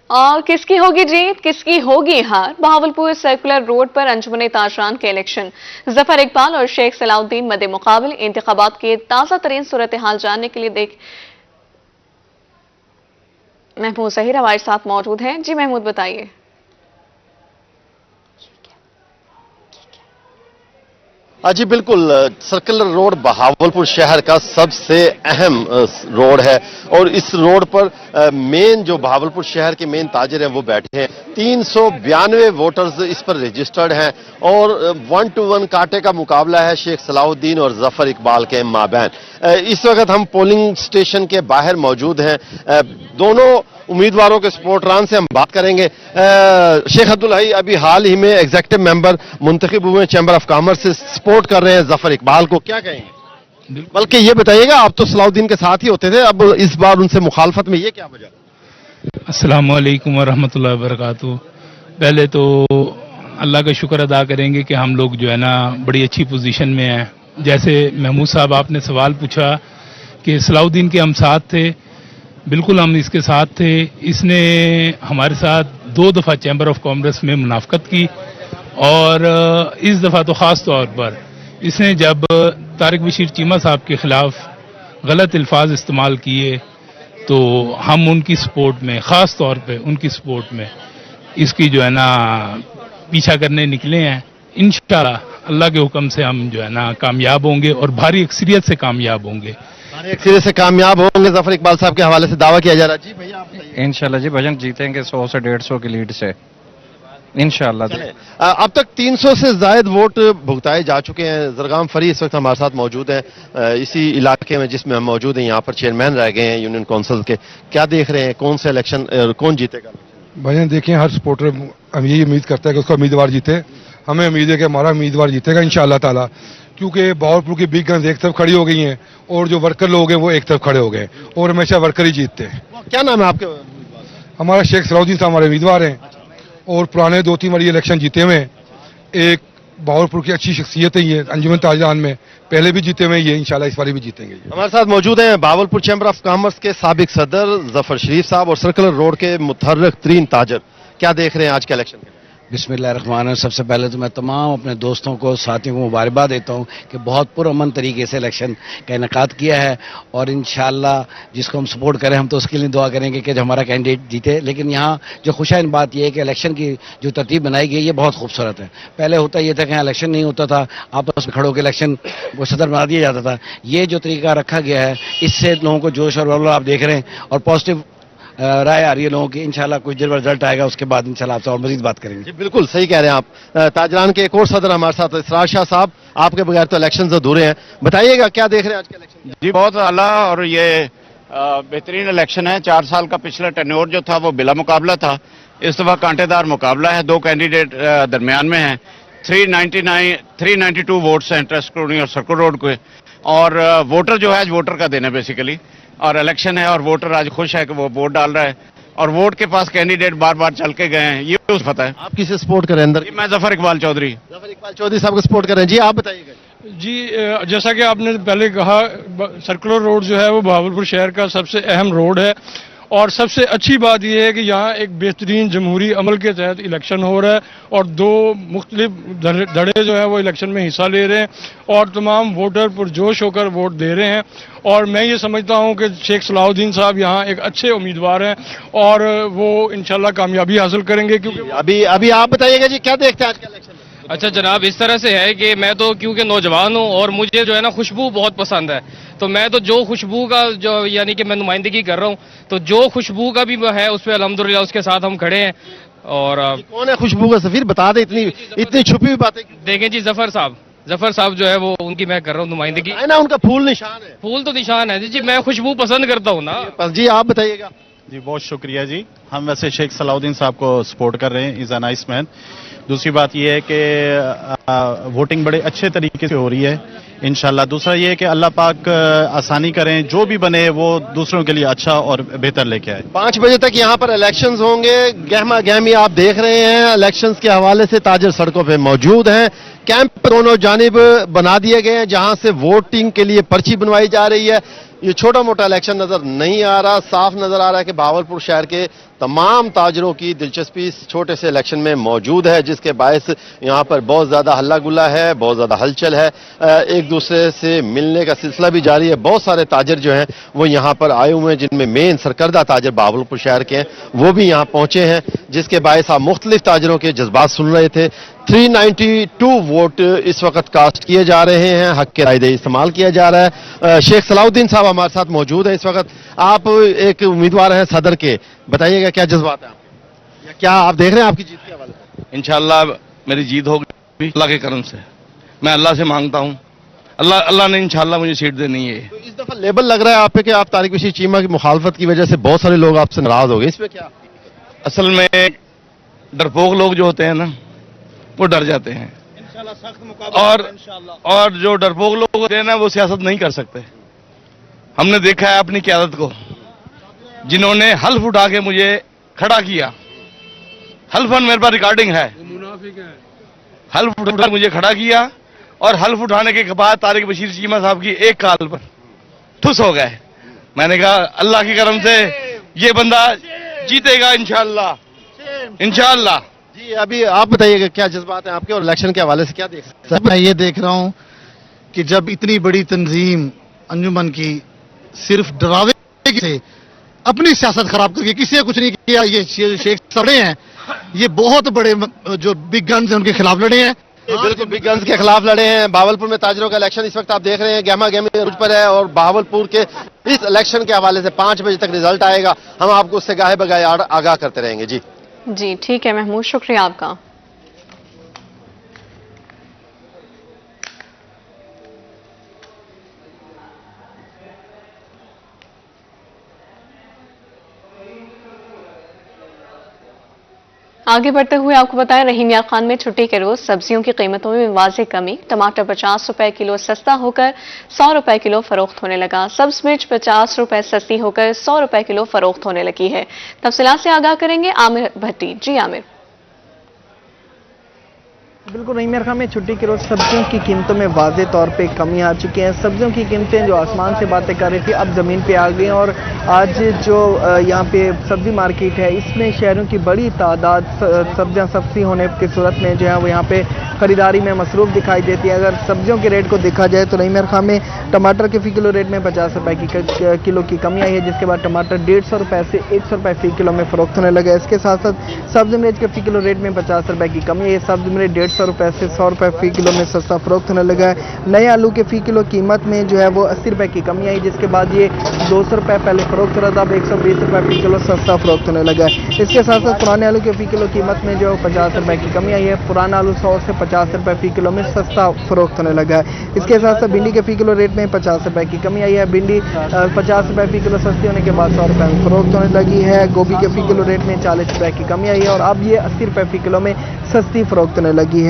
और किसकी होगी जीत, किसकी होगी हार? बहावलपुर सर्कुलर रोड पर अंजुमन ताजरान के इलेक्शन, जफर इकबाल और शेख सलाउद्दीन मद्दे मुकाबले। इंतखाबात के ताजा तरीन सूरत हाल जानने के लिए महमूद जहीर हमारे साथ मौजूद हैं। जी महमूद, बताइए। जी बिल्कुल, सर्कुलर रोड बहावलपुर शहर का सबसे अहम रोड है और इस रोड पर मेन जो बहावलपुर शहर के मेन ताजिर हैं वो बैठे हैं। 392 वोटर्स इस पर रजिस्टर्ड हैं और 1 to 1 कांटे का मुकाबला है शेख सलाउद्दीन और जफर इकबाल के माबैन। इस वक्त हम पोलिंग स्टेशन के बाहर मौजूद हैं। दोनों उम्मीदवारों के सपोर्टरान से हम बात करेंगे। शेख अब्दुल हई अभी हाल ही में एग्जीक्यूटिव मेंबर मुंतखब हुए, चैंबर ऑफ कॉमर्स से सपोर्ट कर रहे हैं जफर इकबाल को, क्या कहेंगे? बल्कि ये बताइएगा, आप तो सलाउद्दीन के साथ ही होते थे, अब इस बार उनसे मुखालफत में ये क्या वजह? अस्सलाम वालेकुम वरहमतुल्लाहि वबरकातुहू। पहले तो अल्लाह का शुक्र अदा करेंगे कि हम लोग जो है ना बड़ी अच्छी पोजीशन में हैं। जैसे महमूद साहब आपने सवाल पूछा कि सलाउद्दीन के हम साथ थे, बिल्कुल हम इसके साथ थे। इसने हमारे साथ 2 दफ़ा चैम्बर ऑफ कॉमर्स में मुनाफकत की और इस दफ़ा तो ख़ास तौर पर इसने जब तारिक बशीर चीमा साहब के खिलाफ गलत अल्फाज इस्तेमाल किए तो हम उनकी सपोर्ट में, ख़ास तौर पे उनकी सपोर्ट में इसकी जो है ना पीछा करने निकले हैं। इंशाअल्लाह अल्लाह के हुक्म से हम जो है ना कामयाब होंगे और भारी अक्सरियत से कामयाब होंगे। एक सिरे से कामयाब होंगे जफर इकबाल साहब के हवाले से दावा किया जा रहा है। जी भैया, आप बताइए। इंशाल्लाह जी भजन जीतेंगे 100 से 150 की लीड से इंशाल्लाह। अब तक 300 से ज्यादा वोट भुगताए जा चुके हैं। जरगाम फरी इस वक्त हमारे साथ मौजूद है इसी इलाके में जिसमें हम मौजूद हैं। यहाँ पर चेयरमैन रह गए हैं यूनियन काउंसिल के। क्या देख रहे हैं, कौन से इलेक्शन कौन जीतेगा? भजन देखिए, हर सपोर्टर हम यही उम्मीद करता है कि उसका उम्मीदवार जीते। हमें उम्मीद है कि हमारा उम्मीदवार जीतेगा इंशाअल्लाह ताला, क्योंकि बहावलपुर की बिग गन्स एक तरफ खड़ी हो गई हैं और जो वर्कर लोग हैं वो एक तरफ खड़े हो गए और हमेशा वर्कर ही जीतते हैं। क्या नाम है आपके? हमारा शेख सलाउद्दीन साहब हमारे उम्मीदवार हैं और पुराने 2-3 बार इलेक्शन जीते हुए। एक बहावलपुर की अच्छी शख्सियत है ये, अंजुमन ताजरान में पहले भी जीते हुए, ये इंशाल्लाह इस बार भी जीतेंगे। हमारे साथ मौजूद हैं बहावलपुर चैंबर ऑफ कॉमर्स के साबिक सदर जफर शरीफ साहब और सर्कुलर रोड के मुतहर्रिक तरीन ताजर। क्या देख रहे हैं आज के इलेक्शन में? बिस्मिल्लाहिर्रहमानिर्रहीम। सबसे पहले तो मैं तमाम अपने दोस्तों को, साथियों को मुबारकबाद देता हूं कि बहुत पुरअमन तरीके से इलेक्शन का इनेकाद किया है और इंशाअल्लाह जिसको हम सपोर्ट करें हम तो उसके लिए दुआ करेंगे कि हमारा कैंडिडेट जीते। लेकिन यहाँ जो खुशहाल बात यह है कि इलेक्शन की जो तरतीब बनाई गई ये बहुत खूबसूरत है। पहले होता यह था कि यहाँ इलेक्शन नहीं होता था, आपस में खड़े होकर इलेक्शन को सदर बना दिया जाता था। ये जो तरीका रखा गया है इससे लोगों को जोश और वल्लह आप देख रहे हैं और पॉजिटिव राय आ रही है लोगों की। इंशाल्लाह कुछ देर में रिजल्ट आएगा, उसके बाद इंशाल्लाह आपसे और मजीद बात करेंगे। जी बिल्कुल सही कह रहे हैं आप। ताजरान के एक और सदर हमारे साथ इसरार शाह साहब, आपके बगैर तो इलेक्शन अधूरे हैं, बताइएगा क्या देख रहे हैं आज के इलेक्शन? जी बहुत आला और ये बेहतरीन इलेक्शन है। 4 साल का पिछला टेन्योर जो था वो बिला मुकाबला था, इस दफा कांटेदार मुकाबला है। 2 कैंडिडेट दरमियान में हैं। 392 वोट्स हैं ट्रस्ट कॉलोनी और सर्कुलर रोड के और वोटर जो है आज वोटर का दिन है बेसिकली, और इलेक्शन है और वोटर आज खुश है कि वो वोट डाल रहा है और वोट के पास कैंडिडेट बार बार चल के गए हैं, ये उस पता है। आप किसे सपोर्ट करें अंदर? मैं जफर इकबाल चौधरी। जफर इकबाल चौधरी साहब को सपोर्ट करें। जी आप बताइएगा। जी जैसा कि आपने पहले कहा, सर्कुलर रोड जो है वो बहावलपुर शहर का सबसे अहम रोड है और सबसे अच्छी बात यह है कि यहाँ एक बेहतरीन जमहूरी अमल के तहत इलेक्शन हो रहा है और 2 मुख्तलिफ धड़े जो है वो इलेक्शन में हिस्सा ले रहे हैं और तमाम वोटर पुरजोश होकर वोट दे रहे हैं। और मैं ये समझता हूँ कि शेख सलाउद्दीन साहब यहाँ एक अच्छे उम्मीदवार हैं और वो इंशाल्लाह कामयाबी हासिल करेंगे। क्योंकि अभी आप बताइएगा जी, क्या देखते हैं आज का इलेक्शन? अच्छा जनाब, इस तरह से है कि मैं तो क्योंकि नौजवान हूँ और मुझे जो है ना खुशबू बहुत पसंद है, तो मैं तो जो खुशबू का जो यानी कि मैं नुमाइंदगी कर रहा हूँ, तो जो खुशबू का भी है उस पर अल्हम्दुलिल्लाह उसके साथ हम खड़े हैं। और कौन है खुशबू का सफीर, बता दे, इतनी छुपी हुई बातें। देखें जी, जफर साहब जो है वो उनकी मैं कर रहा हूँ नुमाइंदगी। है ना, उनका फूल निशान है। फूल तो निशान है जी, मैं खुशबू पसंद करता हूँ ना। जी आप बताइएगा। जी बहुत शुक्रिया जी। हम वैसे शेख सलाउद्दीन साहब को सपोर्ट कर रहे हैं, इज़ अ नाइस मैन। दूसरी बात यह है कि वोटिंग बड़े अच्छे तरीके से हो रही है इंशाल्लाह। दूसरा ये है कि अल्लाह पाक आसानी करें, जो भी बने वो दूसरों के लिए अच्छा और बेहतर लेके आए। 5 बजे तक यहाँ पर इलेक्शंस होंगे। गहमा गहमी आप देख रहे हैं। इलेक्शंस के हवाले से ताजर सड़कों पे मौजूद हैं। कैंप दोनों जानिब बना दिए गए हैं जहां से वोटिंग के लिए पर्ची बनवाई जा रही है। ये छोटा मोटा इलेक्शन नजर नहीं आ रहा, साफ नजर आ रहा है कि बहावलपुर शहर के तमाम ताजरों की दिलचस्पी इस छोटे से इलेक्शन में मौजूद है, जिसके बायस यहाँ पर बहुत ज्यादा हल्ला गुल्ला है, बहुत ज्यादा हलचल है, एक दूसरे से मिलने का सिलसिला भी जारी है। बहुत सारे ताजर जो हैं वो यहाँ पर आए हुए हैं, जिनमें मेन सरकर्दा ताजर बहावलपुर शहर के हैं वो भी यहाँ पहुंचे हैं, जिसके बायस आप मुख्तलिफ ताजरों के जज्बात सुन रहे थे। 392 वोट इस वक्त कास्ट किए जा रहे हैं, हक के रायदे इस्तेमाल किया जा रहा है। शेख सलाउद्दीन साहब हमारे साथ मौजूद है इस वक्त। आप एक उम्मीदवार हैं सदर के, बताइएगा क्या जज्बात है या क्या आप देख रहे हैं आपकी जीत के हवाले से? इंशाल्लाह मेरी जीत होगी अल्लाह के करम से। मैं अल्लाह से मांगता हूँ, अल्लाह ने इंशाल्लाह मुझे सीट देनी है। तो इस दफा लेबल लग रहा है आप पे कि आप तारिक बशीर चीमा की मुखालफत की वजह से बहुत सारे लोग आपसे नाराज हो गए, इसमें क्या? असल में डरपोक लोग जो होते हैं ना वो डर जाते हैं, और जो डरपोक लोग होते हैं ना वो सियासत नहीं कर सकते। हमने देखा है अपनी क़यादत को, जिन्होंने हल्फ उठा के मुझे खड़ा किया, हल्फन मेरे पास रिकॉर्डिंग है, हल्फ उठा मुझे खड़ा किया, और हल्फ उठाने के बाद तारिक बशीर चीमा साहब की एक कॉल पर ठुस हो गए। मैंने कहा अल्लाह की करम से ये बंदा जीतेगा इंशाअल्लाह, इंशाअल्लाह। जी अभी आप बताइएगा क्या जज्बात हैं आपके और इलेक्शन के हवाले से क्या देख सकते हैं? मैं ये देख रहा हूं कि जब इतनी बड़ी तंजीम अंजुमन की सिर्फ डरावे से अपनी सियासत खराब करके, किसी ने कुछ नहीं किया, ये शेख लड़े हैं, ये बहुत बड़े जो बिग गन्स हैं उनके खिलाफ लड़े हैं। बिल्कुल बिग गन्स के खिलाफ लड़े हैं। बहावलपुर में ताजरों का इलेक्शन इस वक्त आप देख रहे हैं गहमा गहमी रुझ पर है, और बहावलपुर के इस इलेक्शन के हवाले से 5 बजे तक रिजल्ट आएगा, हम आपको उससे गाहे बगाहे आगाह करते रहेंगे। जी ठीक है महमूद, शुक्रिया आपका। आगे बढ़ते हुए आपको बताएं, रहीम यार खान में छुट्टी के रोज सब्जियों की कीमतों में वाज़ेह कमी। टमाटर 50 रुपए किलो सस्ता होकर 100 रुपए किलो फरोख्त होने लगा। सब्ज मिर्च 50 रुपए सस्ती होकर 100 रुपए किलो फरोख्त होने लगी है। तफसीलात से आगाह करेंगे आमिर भट्टी। जी आमिर। बिल्कुल रहीम यार खान में छुट्टी के रोज सब्जियों की कीमतों में वाज़ेह तौर पे कमी आ चुकी है। सब्जियों की कीमतें जो आसमान से बातें कर रही थी अब ज़मीन पे आ गई हैं, और आज जो यहाँ पे सब्जी मार्केट है इसमें शहरों की बड़ी तादाद सब्जियाँ सस्ती होने की सूरत में जो है वो यहाँ पे खरीदारी में मसरूफ़ दिखाई देती है। अगर सब्जियों के रेट को देखा जाए तो रहीम यार खान में टमाटर के फ़ी किलो रेट में 50 रुपए की किलो की कमी आई है, जिसके बाद टमाटर 150 रुपए से 100 रुपए फ़ी किलो में फ़रोख्त होने लगा। इसके साथ साथ सब्जी मिर्च के फ़ी किलो रेट में 50 रुपए की कमी है। सब्जी मिर्च 150 रुपए से 100 रुपए फ़ी किलो में सस्ता फरोख्त होने लगा है। नए आलू के फ़ी किलो कीमत में जो है वो 80 रुपए की कमी आई, जिसके बाद ये 200 रुपए पहले फरोख्त हो रहा था, अब 120 रुपए फ़ी किलो सस्ता फरोख्त होने लगा है। इसके साथ साथ पुराने आलू के फ़ी किलो कीमत में जो 50 रुपए की कमी आई है। पुराना आलू 100 से 50 रुपए फ़ी किलो में सस्ता फरोख्त होने लगा है। इसके साथ साथ भिंडी के फ़ी किलो रेट में 50 रुपए की कमी आई है। भिंडी 50 रुपए फ़ी किलो सस्ती होने के बाद 100 रुपए में फरोख्त होने लगी है। गोभी के फ़ी किलो रेट में 40 रुपए की कमी आई है, और अब ये 80 रुपए फ़ी किलो में सस्ती फरोख्त होने लगी है।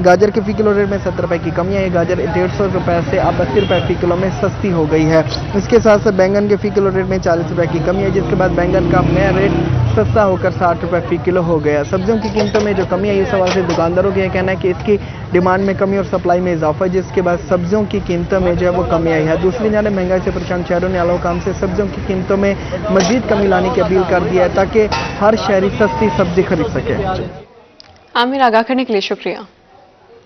गाजर के फ़ी किलो रेट में 70 रुपए की कमी आई है। गाजर 150 रुपए से अब 80 रुपए फ़ी किलो में सस्ती हो गई है। इसके साथ साथ बैंगन के फ़ी किलो रेट में 40 रुपए की कमी है, जिसके बाद बैंगन का नया रेट सस्ता होकर 60 रुपए फ़ी किलो हो गया। सब्जियों की कीमतों में जो कमी आई इस हवाले से दुकानदारों का कहना है कि इसकी डिमांड में कमी और सप्लाई में इजाफा है, जिसके बाद सब्जियों की कीमतों में जो है वो कमी आई है। दूसरी जानिब महंगाई से परेशान शहरों ने आला हुकाम से सब्जियों की कीमतों में मजीद कमी लाने की अपील कर दिया है, ताकि हर शहरी सस्ती सब्जी खरीद सके। आमिर, आगाह करने के लिए शुक्रिया।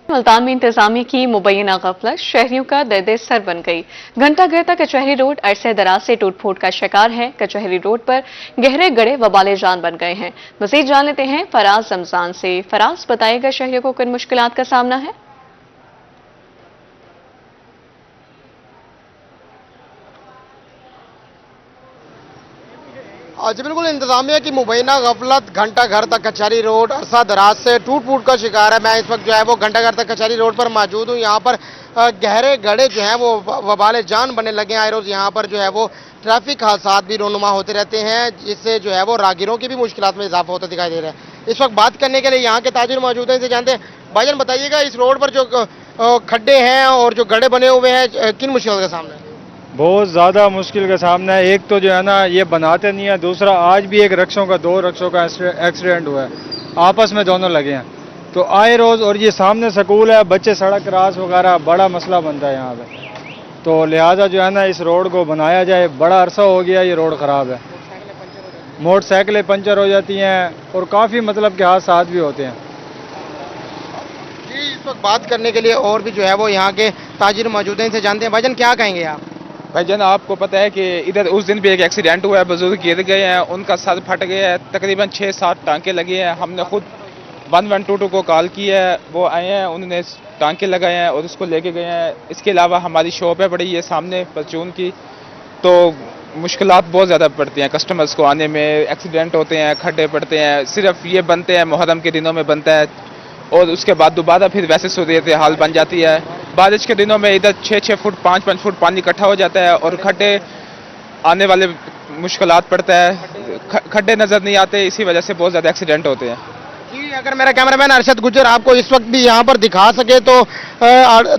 मुल्तान में इंतजामिया की मुबैना गफलत शहरियों का दर्द सर बन गई। घंटा घर तक कचहरी रोड अरसे दराज से टूट फूट का शिकार है। कचहरी रोड पर गहरे गड़े वबाले जान बन गए हैं। मजीद जान लेते हैं फराज रमजान से। फराज, बताएगा शहरियों को किन मुश्किलात का सामना है? जी बिल्कुल, इंतजामिया की मुबैना गफलत घंटा घर तक कचहरी रोड अरसा दराज से टूट फूट का शिकार है। मैं इस वक्त जो है वो घंटा घर तक कचहरी रोड पर मौजूद हूँ। यहाँ पर गहरे गड्ढे जो हैं वो वबाले जान बनने लगे हैं। आए रोज़ यहाँ पर जो है वो ट्रैफिक हादसा भी रोनुमा होते रहते हैं, जिससे जो है वो राहगीरों की भी मुश्किलात में इजाफा होता दिखाई दे रहा है। इस वक्त बात करने के लिए यहाँ के ताजिर मौजूद हैं, इनसे जानते हैं। भाईजान बताइएगा, इस रोड पर जो खड्डे हैं और जो गड्ढे बने हुए हैं, किन मुश्किलों का सामना है? बहुत ज़्यादा मुश्किल का सामना है। एक तो जो है ना ये बनाते नहीं है, दूसरा आज भी एक रक्षों का 2 रक्षों का एक्सीडेंट हुआ है, आपस में दोनों लगे हैं। तो आए रोज़, और ये सामने स्कूल है, बच्चे सड़क क्रॉस वगैरह बड़ा मसला बनता है यहाँ पे। तो लिहाजा जो है ना इस रोड को बनाया जाए। बड़ा अरसा हो गया ये रोड ख़राब है, मोटरसाइकिलें पंचर हो जाती हैं और काफ़ी मतलब के हादसा भी होते हैं। जी, इस वक्त बात करने के लिए और भी जो है वो यहाँ के ताजिर मौजूद हैं, इनसे जानते हैं। भाईजान क्या कहेंगे आप? भाईजान आपको पता है कि इधर उस दिन भी एक एक्सीडेंट हुआ है, बुजुर्ग गिर गए हैं, उनका सर फट गया है, तकरीबन 6-7 टांके लगे हैं। हमने खुद 1122 को कॉल की है, वो आए हैं, उन्होंने टांके लगाए हैं और उसको लेके गए हैं। इसके अलावा हमारी शॉप है बड़ी, ये सामने परचून की, तो मुश्किलात बहुत ज़्यादा पड़ती हैं कस्टमर्स को आने में। एक्सीडेंट होते हैं, खड्डे पड़ते हैं, सिर्फ ये बनते हैं मुहर्रम के दिनों में बनता है और उसके बाद दोबारा फिर वैसे सूरत हाल बन जाती है। बारिश के दिनों में इधर 6-6 फुट 5-5 फुट पानी इकट्ठा हो जाता है और खड्डे आने वाले मुश्किलात पड़ता है, खड्डे नज़र नहीं आते, इसी वजह से बहुत ज़्यादा एक्सीडेंट होते हैं। जी, अगर मेरा कैमरामैन अरशद गुजर आपको इस वक्त भी यहाँ पर दिखा सके तो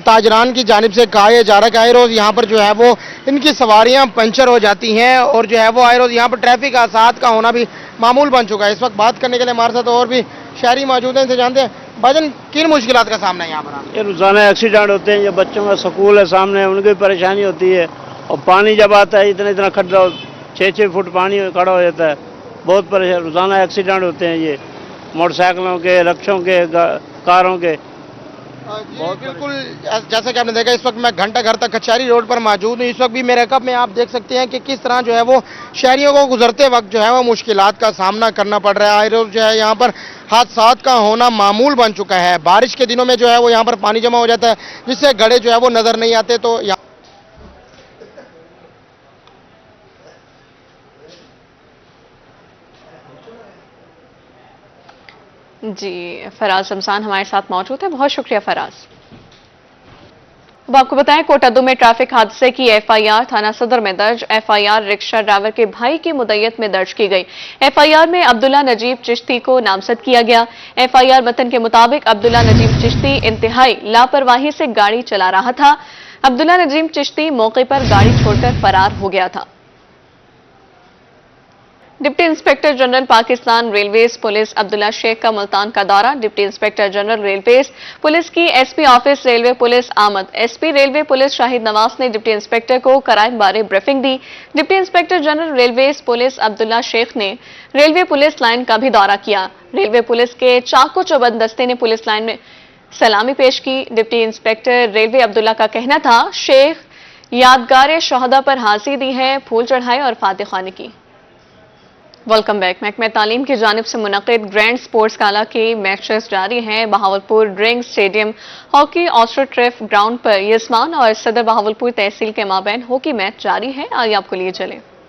ताजरान की जानिब से कहा जा रहा है कि आए रोज़ यहाँ पर जो है वो इनकी सवारियाँ पंचर हो जाती हैं और जो है वो आए रोज़ यहाँ पर ट्रैफिक हादसात का होना भी मामूल बन चुका है। इस वक्त बात करने के लिए हमारे साथ और भी शहरी मौजूद हैं, इनसे जानते हैं भाईजान किन मुश्किलात का सामना है यहाँ पर? ये रोजाना एक्सीडेंट होते हैं, ये बच्चों का स्कूल है सामने, उनकी परेशानी होती है और पानी जब आता है इतना इतना खड्डा 6-6 फुट पानी खड़ा हो जाता है, बहुत परेशान। रोजाना एक्सीडेंट होते हैं ये मोटरसाइकिलों के, रिक्शों के, कारों के। बिल्कुल, जैसा कि आपने देखा इस वक्त मैं घंटा घर तक कचहरी रोड पर मौजूद हूँ। इस वक्त भी मेरे कप में आप देख सकते हैं कि किस तरह जो है वो शहरियों को गुजरते वक्त जो है वो मुश्किलात का सामना करना पड़ रहा है। आए रोज जो है यहाँ पर हादसात का होना मामूल बन चुका है। बारिश के दिनों में जो है वो यहाँ पर पानी जमा हो जाता है, जिससे गड्ढे जो है वो नजर नहीं आते। तो जी, फराज शमशान हमारे साथ मौजूद है, बहुत शुक्रिया फराज। अब आपको बताएं, कोटादू में ट्रैफिक हादसे की एफआईआर थाना सदर में दर्ज। एफआईआर रिक्शा ड्राइवर के भाई की मुद्दत में दर्ज की गई। एफआईआर में अब्दुल्ला नजीब चिश्ती को नामजद किया गया। एफआईआर मतन के मुताबिक अब्दुल्ला नजीब चिश्ती इंतहाई लापरवाही से गाड़ी चला रहा था। अब्दुल्ला नजीब चिश्ती मौके पर गाड़ी छोड़कर फरार हो गया था। Deputy inspector general Pakistan railways police Abdullah Sheikh का मुल्तान का दौरा। Deputy inspector general railways police की एसपी ऑफिस रेलवे पुलिस आमद। SP railway police Shahid Nawaz ने डिप्टी इंस्पेक्टर को कराइन बारे ब्रीफिंग दी। Deputy inspector general railways police Abdullah Sheikh ने रेलवे पुलिस लाइन का भी दौरा किया। रेलवे पुलिस के चाको चौबंद दस्ते ने पुलिस लाइन में सलामी पेश की। डिप्टी इंस्पेक्टर रेलवे अब्दुल्ला का कहना था, शेख यादगार शहदा पर हांसी दी है, फूल चढ़ाए और फातिह खानी की। Welcome back. महकमा तालीम की जानिब से मुनक़िद ग्रैंड स्पोर्ट्स गाला के मैचेस जारी हैं। Bahawalpur drink stadium hockey Austro trough ground पर यजमान और सदर बहावलपुर तहसील के माबैन हॉकी मैच जारी है। आइए आपको लिए चले।